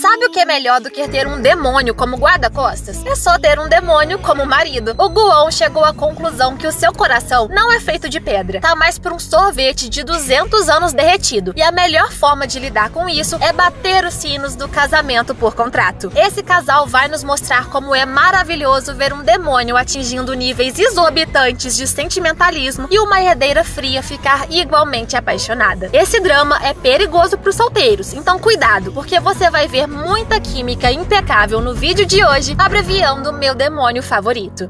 Sabe o que é melhor do que ter um demônio como guarda-costas? É só ter um demônio como marido. O Guon chegou à conclusão que o seu coração não é feito de pedra, tá mais por um sorvete de 200 anos derretido. E a melhor forma de lidar com isso é bater os sinos do casamento por contrato. Esse casal vai nos mostrar como é maravilhoso ver um demônio atingindo níveis exorbitantes de sentimentalismo e uma herdeira fria ficar igualmente apaixonada. Esse drama é perigoso para os solteiros, então cuidado, porque você vai ver muita química impecável no vídeo de hoje, abreviando meu demônio favorito.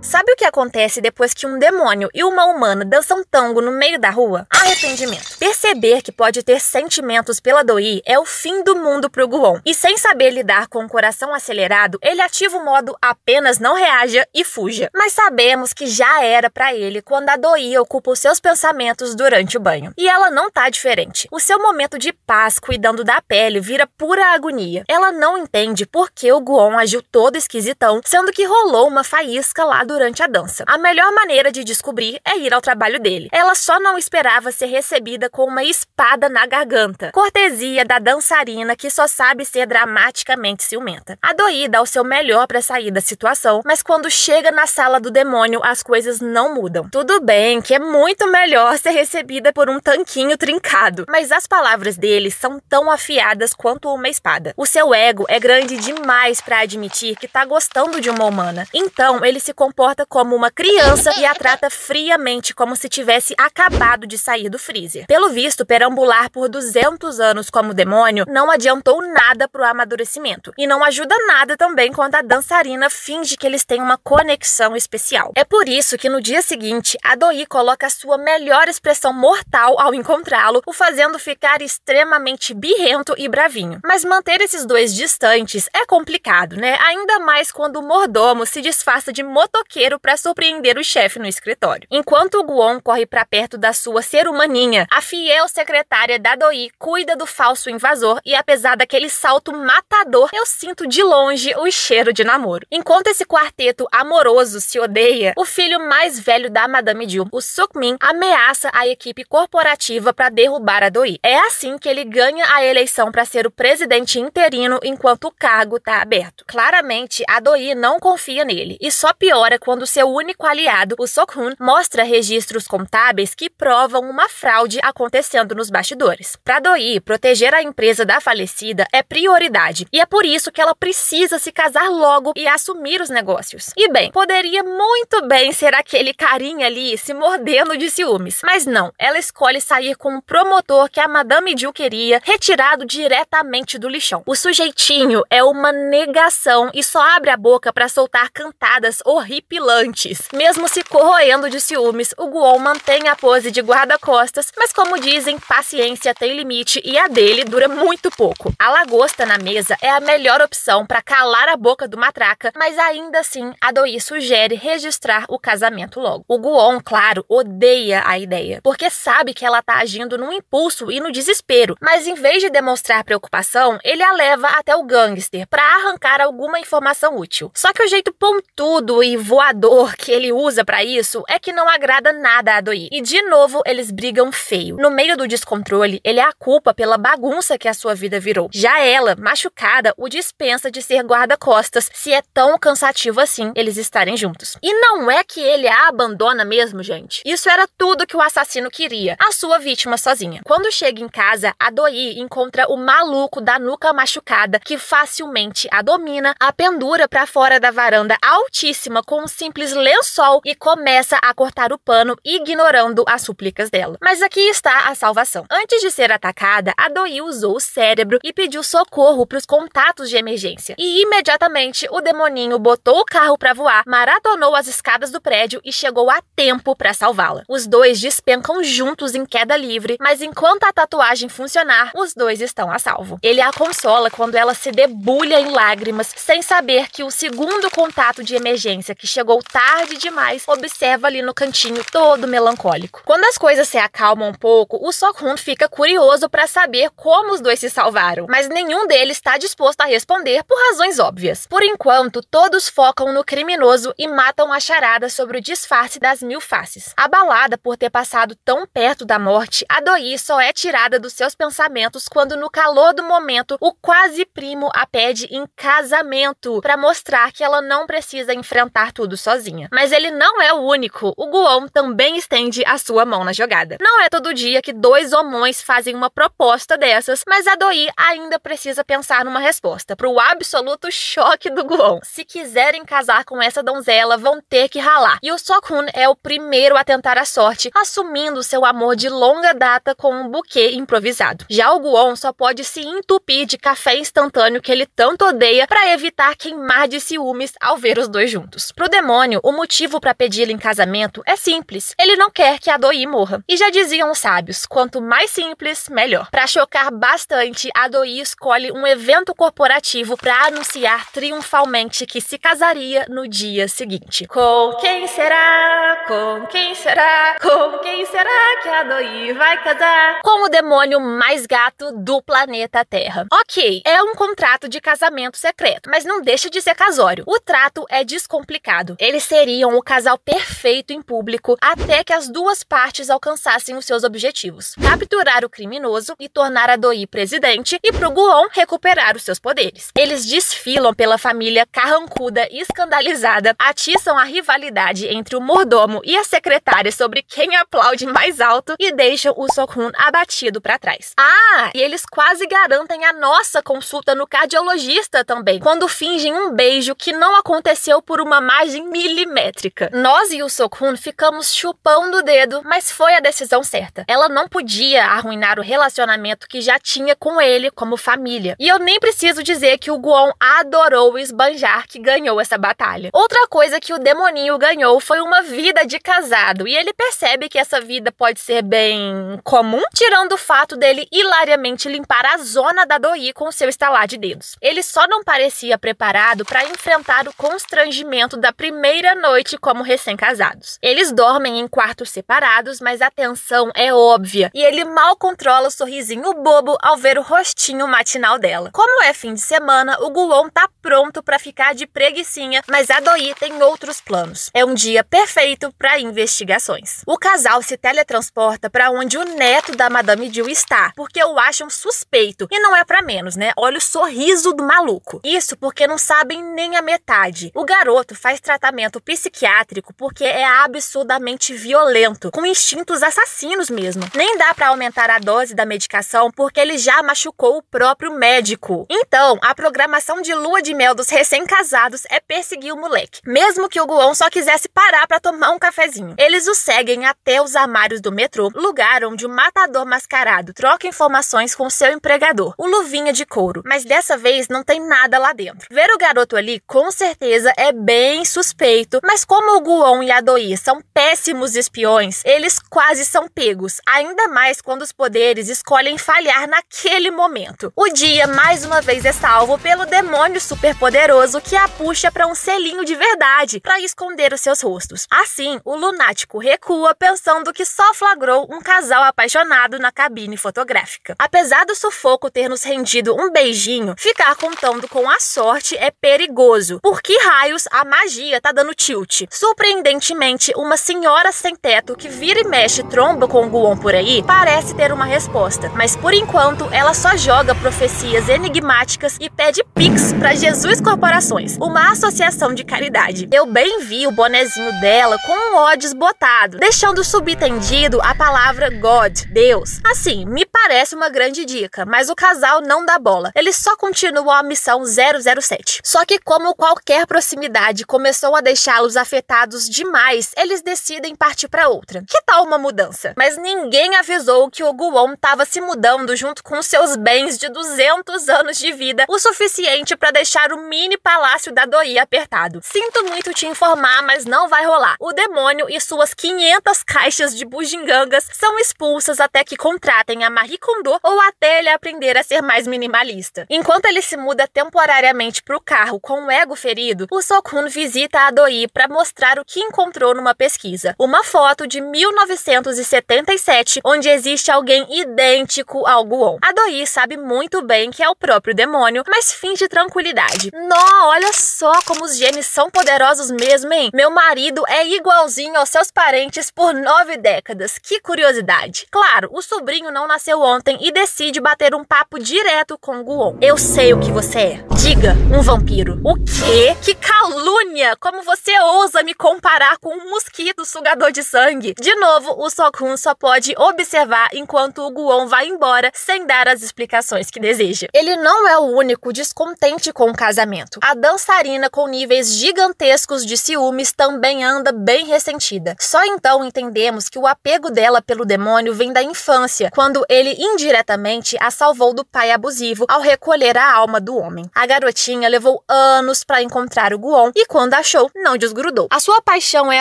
Sabe o que acontece depois que um demônio e uma humana dançam tango no meio da rua? Arrependimento. Perceber que pode ter sentimentos pela Doi é o fim do mundo pro Guon. E sem saber lidar com o coração acelerado, ele ativa o modo apenas não reaja e fuja. Mas sabemos que já era pra ele quando a Doi ocupa os seus pensamentos durante o banho. E ela não tá diferente. O seu momento de paz cuidando da pele vira pura agonia. Ela não entende por que o Guon agiu todo esquisitão, sendo que rolou uma faísca lá durante a dança. A melhor maneira de descobrir é ir ao trabalho dele. Ela só não esperava ser recebida com uma espada na garganta. Cortesia da dançarina que só sabe ser dramaticamente ciumenta. A Doi dá o seu melhor para sair da situação, mas quando chega na sala do demônio, as coisas não mudam. Tudo bem que é muito melhor ser recebida por um tanquinho trincado, mas as palavras dele são tão afiadas quanto uma espada. O seu ego é grande demais para admitir que tá gostando de uma humana. Então, ele se comporta como uma criança e a trata friamente como se tivesse acabado de sair do freezer. Pelo visto, perambular por 200 anos como demônio não adiantou nada pro amadurecimento. E não ajuda nada também quando a dançarina finge que eles têm uma conexão especial. É por isso que no dia seguinte, a Doi coloca a sua melhor expressão mortal ao encontrá-lo, o fazendo ficar extremamente birrento e bravinho. Mas manter esses dois distantes é complicado, né? Ainda mais quando o mordomo se disfarça de motoqueiro para surpreender o chefe no escritório. Enquanto o Guon corre para perto da sua ser-humaninha, a fiel secretária da Doi cuida do falso invasor e apesar daquele salto matador, eu sinto de longe o cheiro de namoro. Enquanto esse quarteto amoroso se odeia, o filho mais velho da Madame Jill, o Sukmin, ameaça a equipe corporativa para derrubar a Doi. É assim que ele ganha a eleição para ser o presidente interino enquanto o cargo tá aberto. Claramente, a Doi não confia nele e só piora quando seu único aliado, o Sok-hun, mostra registros contábeis que provam uma fraude acontecendo nos bastidores. Para Doi, proteger a empresa da falecida é prioridade, e é por isso que ela precisa se casar logo e assumir os negócios. E bem, poderia muito bem ser aquele carinha ali se mordendo de ciúmes, mas não, ela escolhe sair com um promotor que a Madame Jill queria, retirado diretamente do lixão. O sujeitinho é uma negação e só abre a boca para soltar cantadas horripilantes. Mesmo se corroendo de ciúmes, o Guon mantém a pose de guarda-costas, mas como dizem, paciência tem limite e a dele dura muito pouco. A lagosta na mesa é a melhor opção para calar a boca do matraca, mas ainda assim a Doi sugere registrar o casamento logo. O Guon, claro, odeia a ideia, porque sabe que ela tá agindo num impulso e no desespero, mas em vez de demonstrar preocupação, ele a leva até o gangster para arrancar alguma informação útil. Só que o jeito pontudo e voador que ele usa pra isso é que não agrada nada a Doi. E de novo, eles brigam feio. No meio do descontrole, ele a culpa pela bagunça que a sua vida virou. Já ela, machucada, o dispensa de ser guarda-costas, se é tão cansativo assim eles estarem juntos. E não é que ele a abandona mesmo, gente. Isso era tudo que o assassino queria, a sua vítima sozinha. Quando chega em casa, a Doi encontra o maluco da nuca machucada, que facilmente a domina, a pendura pra fora da varanda altíssima com um simples lençol e começa a cortar o pano, ignorando as súplicas dela. Mas aqui está a salvação. Antes de ser atacada, a Doi usou o cérebro e pediu socorro para os contatos de emergência. E imediatamente o demoninho botou o carro para voar, maratonou as escadas do prédio e chegou a tempo para salvá-la. Os dois despencam juntos em queda livre, mas enquanto a tatuagem funcionar, os dois estão a salvo. Ele a consola quando ela se debulha em lágrimas, sem saber que o segundo contato de emergência que chegou tarde demais, observa ali no cantinho todo melancólico. Quando as coisas se acalmam um pouco, o Sok-hun fica curioso para saber como os dois se salvaram, mas nenhum deles está disposto a responder por razões óbvias. Por enquanto, todos focam no criminoso e matam a charada sobre o disfarce das mil faces. Abalada por ter passado tão perto da morte, a Do-hee só é tirada dos seus pensamentos quando, no calor do momento, o quase primo a pede em casamento para mostrar que ela não precisa enfrentar tudo sozinha. Mas ele não é o único. O Gu-won também estende a sua mão na jogada. Não é todo dia que dois homões fazem uma proposta dessas, mas a Do-hee ainda precisa pensar numa resposta, pro absoluto choque do Gu-won. Se quiserem casar com essa donzela, vão ter que ralar. E o Sok-hun é o primeiro a tentar a sorte, assumindo seu amor de longa data com um buquê improvisado. Já o Gu-won só pode se entupir de café instantâneo que ele tanto odeia para evitar queimar de ciúmes ao ver os dois juntos. Pro demônio, o motivo para pedi-lo em casamento é simples. Ele não quer que a Do-hee morra. E já diziam os sábios, quanto mais simples, melhor. Para chocar bastante, a Do-hee escolhe um evento corporativo para anunciar triunfalmente que se casaria no dia seguinte. Com quem será? Com quem será? Com quem será que a Do-hee vai casar? Com o demônio mais gato do planeta Terra. Ok, é um contrato de casamento secreto, mas não deixa de ser casório. O trato é descomplicado. Eles seriam o casal perfeito em público até que as duas partes alcançassem os seus objetivos: capturar o criminoso e tornar a Do-hee presidente, e pro Gu-won recuperar os seus poderes. Eles desfilam pela família carrancuda e escandalizada, atiçam a rivalidade entre o mordomo e a secretária sobre quem aplaude mais alto e deixam o Sok-hun abatido para trás. Ah, e eles quase garantem a nossa consulta no cardiologista também, quando fingem um beijo que não aconteceu por uma margem milimétrica. Nós e o Sok-hun ficamos chupando o dedo, mas foi a decisão certa. Ela não podia arruinar o relacionamento que já tinha com ele como família. E eu nem preciso dizer que o Gu-won adorou esbanjar que ganhou essa batalha. Outra coisa que o demoninho ganhou foi uma vida de casado, e ele percebe que essa vida pode ser bem comum, tirando o fato dele hilariamente limpar a zona da Do-hee com seu estalar de dedos. Ele só não parecia preparado para enfrentar o constrangimento da primeira noite como recém-casados. Eles dormem em quartos separados, mas a tensão é óbvia, e ele mal controla o sorrisinho bobo ao ver o rostinho matinal dela. Como é fim de semana, o Gu-won tá pronto para ficar de preguicinha, mas a Do-hee tem outros planos. É um dia perfeito para investigações. O casal se teletransporta para onde o neto da Madame Jill está, porque o acham suspeito. E não é para menos, né? Olha o sorriso do maluco. Isso porque não sabem nem a metade. O garoto faz tratamento psiquiátrico porque é absurdamente violento, com instintos assassinos mesmo. Nem dá para aumentar a dose da medicação porque ele já machucou o próprio médico. Então, a programação de lua de mel dos recém-casados é perseguir o moleque, mesmo que o Gu-won só quisesse parar para tomar um cafezinho. Eles o seguem até os armários do metrô, lugar onde o matador mascarado troca informações com seu empregador, o Luvinha de Couro, mas dessa vez não tem nada lá dentro. Ver o garoto ali com certeza é bem suspeito, mas como o Gu-won e a Do-hee são péssimos espiões, eles quase são pegos, ainda mais quando os poderes escolhem falhar naquele momento. O dia mais uma vez é salvo pelo demônio superpoderoso que a puxa para um selinho de verdade para esconder os seus rostos. Assim, o lunático recua pensando que só flagrou um casal apaixonado na cabine fotográfica. Apesar do sufoco ter nos rendido um beijinho, ficar contando com a sorte é perigoso. Por que raios a magia tá dando tilt? Surpreendentemente, uma senhora sem teto que vira e mexe tromba com o Gu-won por aí parece ter uma resposta, mas por enquanto ela só joga profecias enigmáticas e pede pix para Jesus Corporações, uma associação de caridade. Eu bem vi o bonezinho dela com um ó desbotado, deixando subentendido a palavra God, Deus. Assim, me parece uma grande dica, mas o casal não dá bola. Eles só continuam a missão 007. Só que como qualquer proximidade começou a deixá-los afetados demais, eles decidem partir para outra. Que tal uma mudança? Mas ninguém avisou que o Gu-won estava se mudando junto com seus bens de 200 anos de vida, o suficiente para deixar o mini palácio da Do-hee apertado. Sinto muito te informar, mas não vai rolar. O demônio e suas 500 caixas de bugigangas são expulsas até que contratem a Marie Kondo ou até ele aprender a ser mais minimalista. Enquanto ele se muda temporariamente para o carro com o ego ferido, o Sok-hun visita visita a Doi para mostrar o que encontrou numa pesquisa. Uma foto de 1977, onde existe alguém idêntico ao Guon. A Doi sabe muito bem que é o próprio demônio, mas finge tranquilidade. Nó, olha só como os genes são poderosos mesmo, hein? Meu marido é igualzinho aos seus parentes por 9 décadas. Que curiosidade. Claro, o sobrinho não nasceu ontem e decide bater um papo direto com o Guon. Eu sei o que você é. Diga, um vampiro. O quê? Que calúnia! Como você ousa me comparar com um mosquito sugador de sangue? De novo, o Sok-hun só pode observar enquanto o Guon vai embora sem dar as explicações que deseja. Ele não é o único descontente com o casamento. A dançarina com níveis gigantescos de ciúmes também anda bem ressentida. Só então entendemos que o apego dela pelo demônio vem da infância, quando ele indiretamente a salvou do pai abusivo ao recolher a alma do homem. A garotinha levou anos para encontrar o Guon e quando achou, não desgrudou. A sua paixão é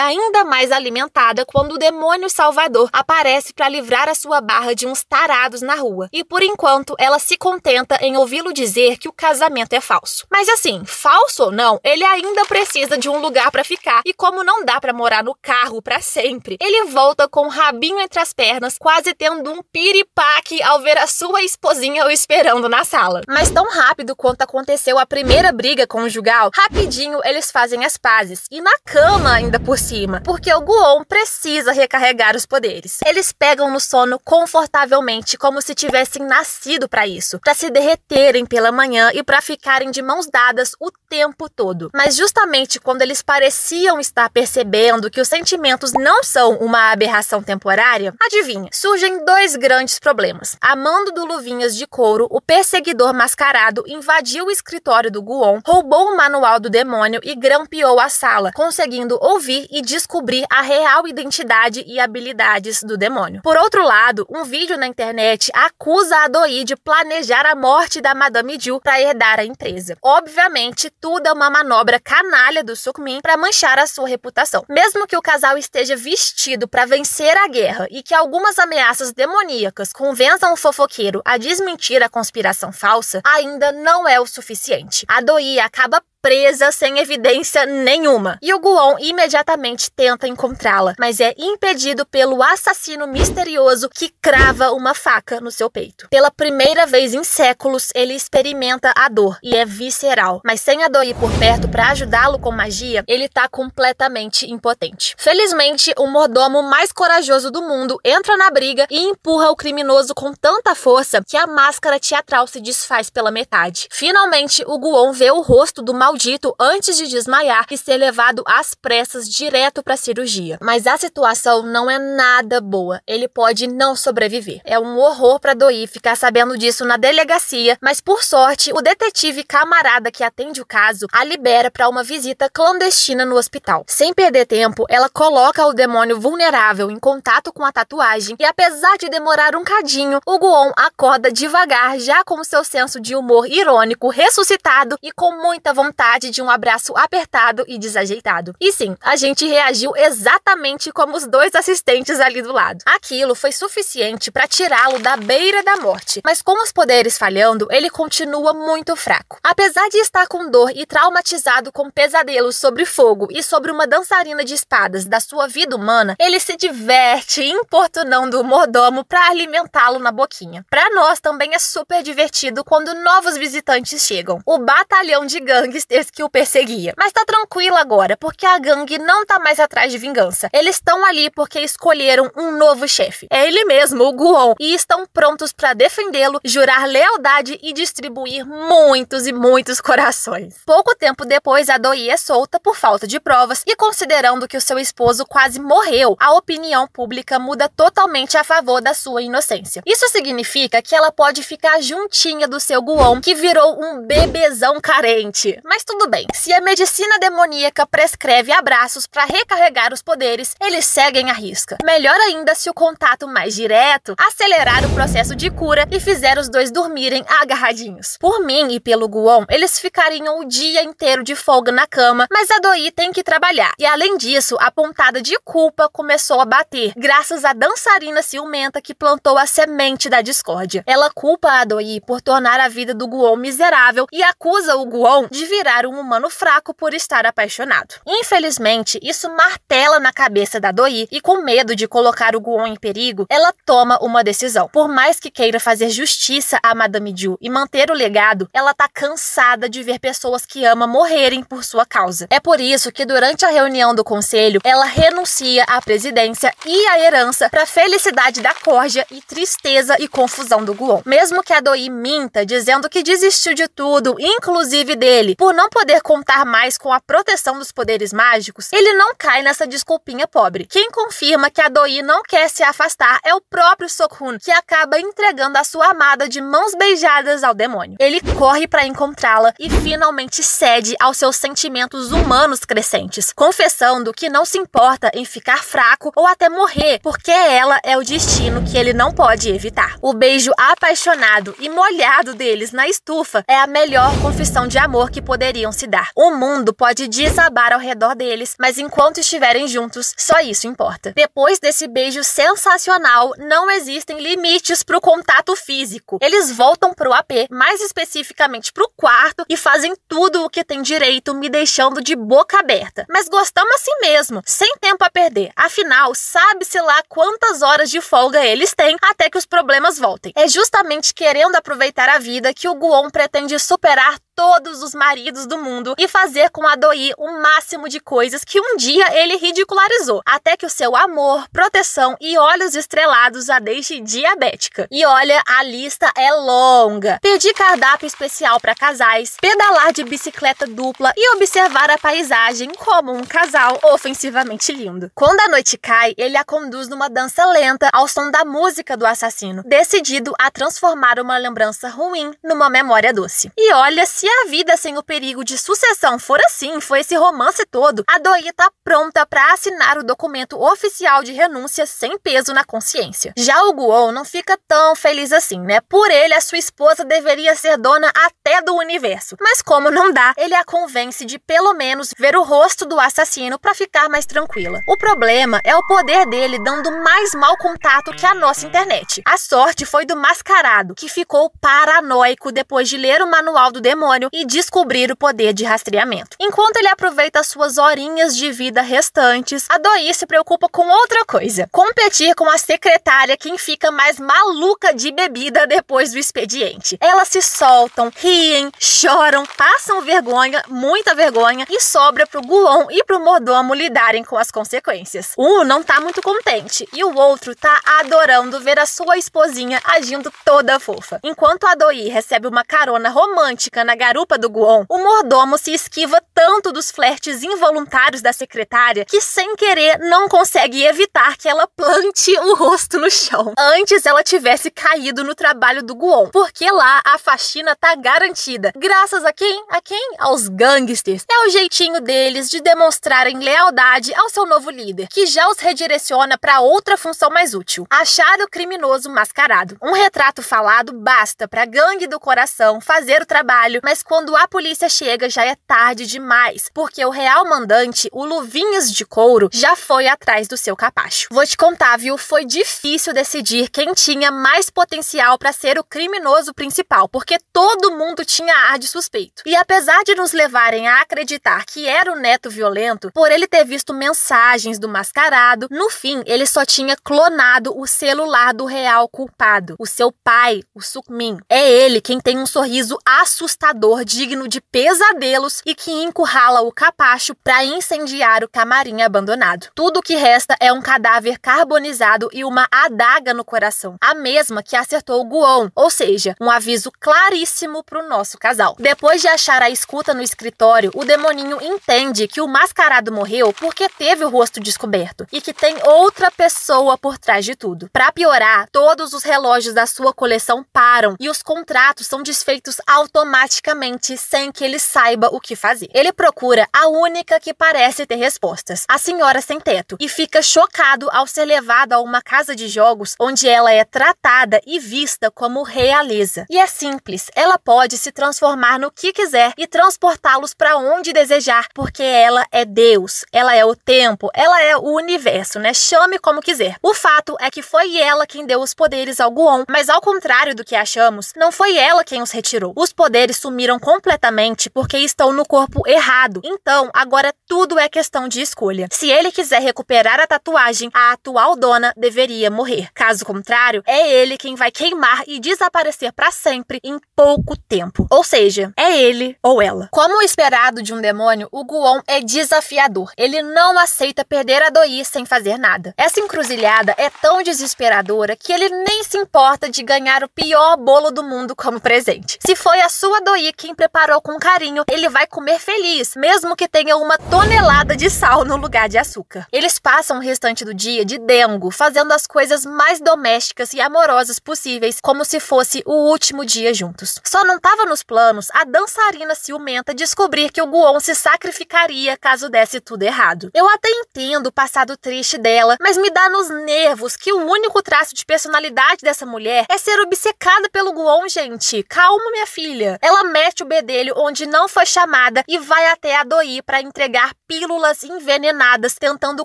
ainda mais alimentada quando o demônio salvador aparece para livrar a sua barra de uns tarados na rua. E por enquanto, ela se contenta em ouvi-lo dizer que o casamento é falso. Mas assim, falso ou não, ele ainda precisa de um lugar para ficar. E como não dá para morar no carro para sempre, ele volta com o rabinho entre as pernas, quase tendo um piripaque ao ver a sua esposinha o esperando na sala. Mas tão rápido quanto aconteceu a primeira briga conjugal, rapidinho eles fazem as pazes. E na cama ainda por cima, porque o Guon precisa recarregar os poderes. Eles pegam no sono confortavelmente, como se tivessem nascido para isso, para se derreterem pela manhã e para ficarem de mãos dadas o tempo todo. Mas justamente quando eles pareciam estar percebendo que os sentimentos não são uma aberração temporária, adivinha, surgem dois grandes problemas. Amando do Luvinhas de Couro, o perseguidor mascarado invadiu o escritório do Guon, roubou o manual do demônio e grampeou a sala, conseguindo ouvir e descobrir a real identidade e habilidades do demônio. Por outro lado, um vídeo na internet acusa a Doi de planejar a morte da Madame Ju para herdar a empresa. Obviamente, tudo é uma manobra canalha do Sukmin para manchar a sua reputação. Mesmo que o casal esteja vestido para vencer a guerra e que algumas ameaças demoníacas convençam o fofoqueiro a desmentir a conspiração falsa, ainda não é o suficiente. A Doi acaba presa sem evidência nenhuma. E o Guon imediatamente tenta encontrá-la, mas é impedido pelo assassino misterioso que crava uma faca no seu peito. Pela primeira vez em séculos, ele experimenta a dor e é visceral, mas sem a Doi por perto para ajudá-lo com magia, ele tá completamente impotente. Felizmente, o mordomo mais corajoso do mundo entra na briga e empurra o criminoso com tanta força que a máscara teatral se desfaz pela metade. Finalmente, o Guon vê o rosto do maldito antes de desmaiar e ser levado às pressas direto para a cirurgia. Mas a situação não é nada boa. Ele pode não sobreviver. É um horror para Doi ficar sabendo disso na delegacia, mas por sorte, o detetive camarada que atende o caso a libera para uma visita clandestina no hospital. Sem perder tempo, ela coloca o demônio vulnerável em contato com a tatuagem e apesar de demorar um cadinho, o Guon acorda devagar, já com seu senso de humor irônico ressuscitado e com muita vontade de um abraço apertado e desajeitado. E sim, a gente reagiu exatamente como os dois assistentes ali do lado. Aquilo foi suficiente para tirá-lo da beira da morte, mas com os poderes falhando, ele continua muito fraco. Apesar de estar com dor e traumatizado com pesadelos sobre fogo e sobre uma dançarina de espadas da sua vida humana, ele se diverte importunando o mordomo para alimentá-lo na boquinha. Para nós também é super divertido quando novos visitantes chegam. O batalhão de gangsters que o perseguia. Mas tá tranquilo agora, porque a gangue não tá mais atrás de vingança. Eles estão ali porque escolheram um novo chefe. É ele mesmo, o Guon, e estão prontos para defendê-lo, jurar lealdade e distribuir muitos e muitos corações. Pouco tempo depois, a Doi é solta por falta de provas e considerando que o seu esposo quase morreu, a opinião pública muda totalmente a favor da sua inocência. Isso significa que ela pode ficar juntinha do seu Guon, que virou um bebezão carente. Mas tudo bem, se a medicina demoníaca prescreve abraços para recarregar os poderes, eles seguem à risca. Melhor ainda se o contato mais direto acelerar o processo de cura e fizer os dois dormirem agarradinhos. Por mim e pelo Guon, eles ficariam o dia inteiro de folga na cama, mas a Doi tem que trabalhar. E além disso, a pontada de culpa começou a bater, graças à dançarina ciumenta que plantou a semente da discórdia. Ela culpa a Doi por tornar a vida do Guon miserável e acusa o Guon de virar considerar um humano fraco por estar apaixonado. Infelizmente, isso martela na cabeça da Doi e, com medo de colocar o Gu-on em perigo, ela toma uma decisão. Por mais que queira fazer justiça a Madame Ju e manter o legado, ela tá cansada de ver pessoas que ama morrerem por sua causa. É por isso que durante a reunião do conselho, ela renuncia à presidência e à herança para felicidade da corja e tristeza e confusão do Gu-on. Mesmo que a Doi minta, dizendo que desistiu de tudo, inclusive dele, por não poder contar mais com a proteção dos poderes mágicos, ele não cai nessa desculpinha pobre. Quem confirma que a Doi não quer se afastar é o próprio Sok-hun, que acaba entregando a sua amada de mãos beijadas ao demônio. Ele corre para encontrá-la e finalmente cede aos seus sentimentos humanos crescentes, confessando que não se importa em ficar fraco ou até morrer, porque ela é o destino que ele não pode evitar. O beijo apaixonado e molhado deles na estufa é a melhor confissão de amor que poderiam se dar. O mundo pode desabar ao redor deles, mas enquanto estiverem juntos, só isso importa. Depois desse beijo sensacional, não existem limites pro contato físico. Eles voltam pro AP, mais especificamente pro quarto, e fazem tudo o que tem direito, me deixando de boca aberta. Mas gostamos assim mesmo, sem tempo a perder. Afinal, sabe-se lá quantas horas de folga eles têm até que os problemas voltem. É justamente querendo aproveitar a vida que o Gu-on pretende superar todos os maridos do mundo e fazer com a Doi o máximo de coisas que um dia ele ridicularizou, até que o seu amor, proteção e olhos estrelados a deixe diabética. E olha, a lista é longa. Pedir cardápio especial para casais, pedalar de bicicleta dupla e observar a paisagem como um casal ofensivamente lindo. Quando a noite cai, ele a conduz numa dança lenta ao som da música do assassino, decidido a transformar uma lembrança ruim numa memória doce. E olha, se a vida sem o perigo de sucessão for assim, foi esse romance todo, a Doi tá pronta para assinar o documento oficial de renúncia sem peso na consciência. Já o Gu-on não fica tão feliz assim, né? Por ele, a sua esposa deveria ser dona até do universo. Mas como não dá, ele a convence de pelo menos ver o rosto do assassino para ficar mais tranquila. O problema é o poder dele dando mais mau contato que a nossa internet. A sorte foi do mascarado, que ficou paranoico depois de ler o manual do demônio e descobrir o poder de rastreamento. Enquanto ele aproveita suas horinhas de vida restantes, a Doi se preocupa com outra coisa: competir com a secretária, quem fica mais maluca de bebida depois do expediente. Elas se soltam, riem, choram, passam vergonha, muita vergonha, e sobra pro Gu-on e pro mordomo lidarem com as consequências. Um não tá muito contente e o outro tá adorando ver a sua esposinha agindo toda fofa. Enquanto a Doi recebe uma carona romântica na garupa do Gu-on, o mordomo se esquiva tanto dos flertes involuntários da secretária que, sem querer, não consegue evitar que ela plante o rosto no chão. Antes ela tivesse caído no trabalho do Gu-on, porque lá a faxina tá garantida. Graças a quem? A quem? Aos gangsters. É o jeitinho deles de demonstrarem lealdade ao seu novo líder, que já os redireciona para outra função mais útil: achar o criminoso mascarado. Um retrato falado basta pra gangue do coração fazer o trabalho, mas quando a polícia chega já é tarde demais, porque o real mandante, o Luvinhas de Couro, já foi atrás do seu capacho. Vou te contar, viu? Foi difícil decidir quem tinha mais potencial para ser o criminoso principal, porque todo mundo tinha ar de suspeito. E apesar de nos levarem a acreditar que era o neto violento, por ele ter visto mensagens do mascarado, no fim ele só tinha clonado o celular do real culpado, o seu pai, o Suk-min. É ele quem tem um sorriso assustador, digno de pesadelos, e que encurrala o capacho para incendiar o camarim abandonado. Tudo o que resta é um cadáver carbonizado e uma adaga no coração, a mesma que acertou o Gu-on, ou seja, um aviso claríssimo pro nosso casal. Depois de achar a escuta no escritório, o demoninho entende que o mascarado morreu porque teve o rosto descoberto e que tem outra pessoa por trás de tudo. Para piorar, todos os relógios da sua coleção param e os contratos são desfeitos automaticamente sem que ele saiba o que fazer. Ele procura a única que parece ter respostas, a senhora sem teto, e fica chocado ao ser levado a uma casa de jogos onde ela é tratada e vista como realeza. E é simples, ela pode se transformar no que quiser e transportá-los para onde desejar, porque ela é Deus, ela é o tempo, ela é o universo, né? Chame como quiser. O fato é que foi ela quem deu os poderes ao Gu-on, mas ao contrário do que achamos, não foi ela quem os retirou. Os poderes sumiram completamente simplesmente porque estão no corpo errado. Então, agora tudo é questão de escolha. Se ele quiser recuperar a tatuagem, a atual dona deveria morrer. Caso contrário, é ele quem vai queimar e desaparecer para sempre em pouco tempo. Ou seja, é ele ou ela. Como esperado de um demônio, o Guon é desafiador. Ele não aceita perder a Doi sem fazer nada. Essa encruzilhada é tão desesperadora que ele nem se importa de ganhar o pior bolo do mundo como presente. Se foi a sua Doi quem preparou com carinho, ele vai comer feliz, mesmo que tenha uma tonelada de sal no lugar de açúcar. Eles passam o restante do dia de dengo, fazendo as coisas mais domésticas e amorosas possíveis, como se fosse o último dia juntos. Só não estava nos planos a dançarina ciumenta descobrir que o Guon se sacrificaria caso desse tudo errado. Eu até entendo o passado triste dela, mas me dá nos nervos que o único traço de personalidade dessa mulher é ser obcecada pelo Guon, gente. Calma, minha filha. Ela mete o bedelho onde não foi chamada e vai até a Doi para entregar pílulas envenenadas, tentando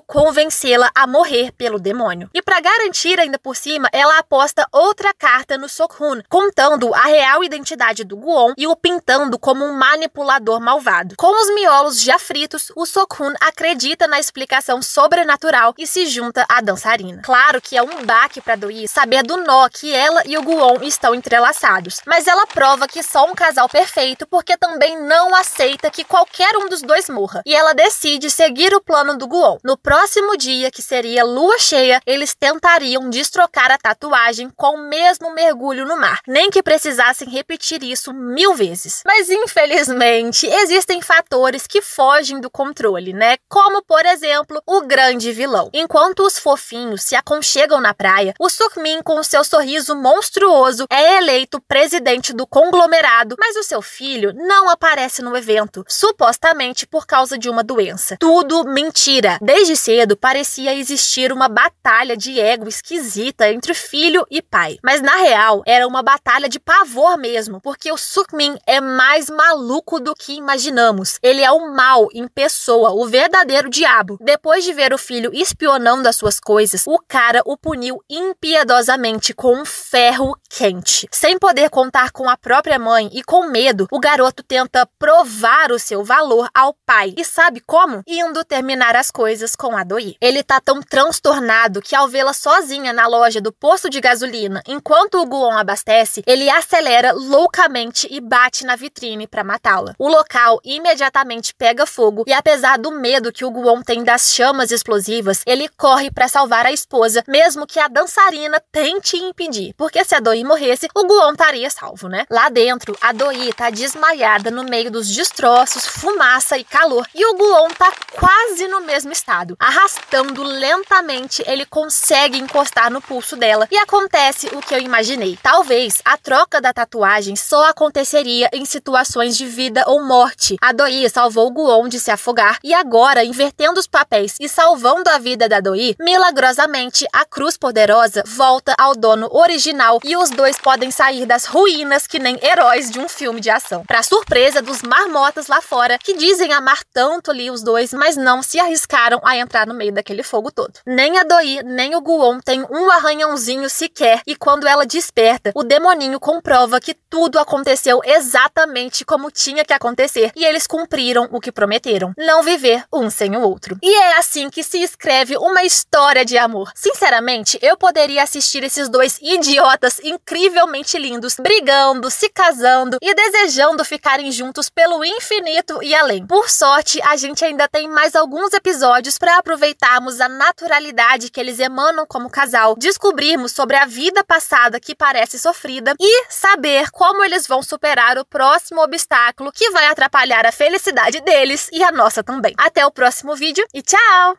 convencê-la a morrer pelo demônio. E para garantir ainda por cima, ela aposta outra carta no Sok-hun, contando a real identidade do Guon e o pintando como um manipulador malvado. Com os miolos já fritos, o Sok-hun acredita na explicação sobrenatural e se junta à dançarina. Claro que é um baque para Doi saber do nó que ela e o Guon estão entrelaçados, mas ela prova que são um casal perfeito porque também não aceita que qualquer um dos dois morra, e ela decide seguir o plano do Guon. No próximo dia, que seria lua cheia, eles tentariam destrocar a tatuagem com o mesmo mergulho no mar, nem que precisassem repetir isso 1000 vezes. Mas infelizmente, existem fatores que fogem do controle, né? Como, por exemplo, o grande vilão. Enquanto os fofinhos se aconchegam na praia, o Sukmin, com seu sorriso monstruoso, é eleito presidente do conglomerado, mas o seu filho não aparece no evento, supostamente por causa de uma doença. Tudo mentira. Desde cedo parecia existir uma batalha de ego esquisita entre filho e pai, mas na real era uma batalha de pavor mesmo, porque o Sukmin é mais maluco do que imaginamos. Ele é o mal em pessoa, o verdadeiro diabo. Depois de ver o filho espionando as suas coisas, o cara o puniu impiedosamente com um ferro quente. Sem poder contar com a própria mãe e com medo, o garoto tenta provar o seu valor ao pai. E sabe como? Indo terminar as coisas com a Doi. Ele tá tão transtornado que ao vê-la sozinha na loja do posto de gasolina, enquanto o Guon abastece, ele acelera loucamente e bate na vitrine para matá-la. O local imediatamente pega fogo e apesar do medo que o Guon tem das chamas explosivas, ele corre para salvar a esposa, mesmo que a dançarina tente impedir, porque se a Doi morresse, o Guon estaria salvo, né? Lá dentro, a Doi tá desmaiada no meio dos destroços, fumaça e calor, e o Guon tá quase no mesmo estado. Arrastando lentamente, ele consegue encostar no pulso dela e acontece o que eu imaginei. Talvez a troca da tatuagem só aconteceria em situações de vida ou morte. A Doi salvou o Guon de se afogar e agora, invertendo os papéis e salvando a vida da Doi, milagrosamente a Cruz Poderosa volta ao dono original e os dois podem sair das ruínas que nem heróis de um filme de ação. Pra surpresa dos marmotas lá fora, que dizem amar tanto ali os dois, mas não se arriscaram a entrar no meio daquele fogo todo. Nem a Doi, nem o Guon tem um arranhãozinho sequer, e quando ela desperta, o demoninho comprova que tudo aconteceu exatamente como tinha que acontecer, e eles cumpriram o que prometeram, não viver um sem o outro. E é assim que se escreve uma história de amor. Sinceramente, eu poderia assistir esses dois idiotas incrivelmente lindos, brigando, se casando e desejando ficarem juntos pelo infinito e além. Por sorte, a gente ainda tem mais alguns episódios para aproveitarmos a naturalidade que eles emanam como casal, descobrirmos sobre a vida passada que parece sofrida e saber como eles vão superar o próximo obstáculo que vai atrapalhar a felicidade deles e a nossa também. Até o próximo vídeo e tchau!